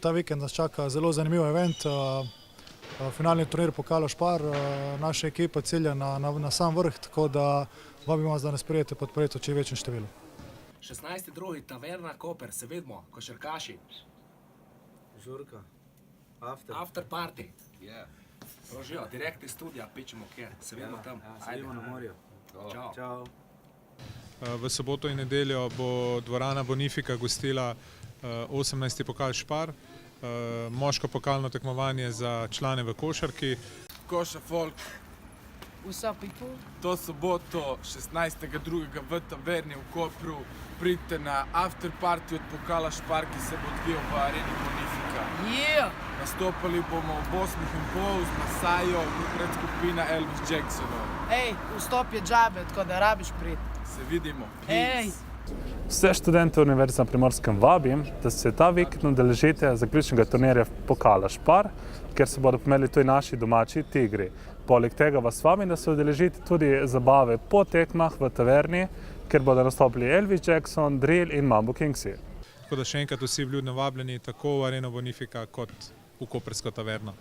Ta vikend nas čaka zelo zanimiv event, finalni turnir Pokala Spar. Naša ekipa cilja na sam vrh, tako da vabimo vas, da nas prijete podpreti v čim večjem številu. 16.2. Taverna Koper, se vidimo, košarkaši. Žurka. After party. Prožijo, direkt iz studija, pičemo kje. Se vidimo tam. Se vidimo na morju. Čau. V soboto in nedeljo bo dvorana Bonifika gostila 18. Pokal Spar, moško pokalno tekmovanje za člane v košarki. Koša folk. What's up, people? To soboto 16.2. v Taverni v Kopru pridite na after party od Pokala Spar, ki se bo odvijal v areni Bonifika. Yeah! Nastopali bomo v 8,5 z Masajo in predskupina Elvis Jacksonov. Ej, vstop je džabe, tako da rabiš priti. Se vidimo. Ej! Vse študente Univerze na Primorskem vabim, da se ta vikend udeležite zaključnega turnirja Pokala Spar, kjer se bodo pomerili tudi naši domači Tigri. Poleg tega vas vabim, da se udeležite tudi zabave po tekmah v taverni, kjer bodo nastopili Elvis Jackson, Drill in Mambo Kingsi. Tako da še enkrat vsi vljudno vabljeni tako v areno Bonifika kot v koprsko taverno.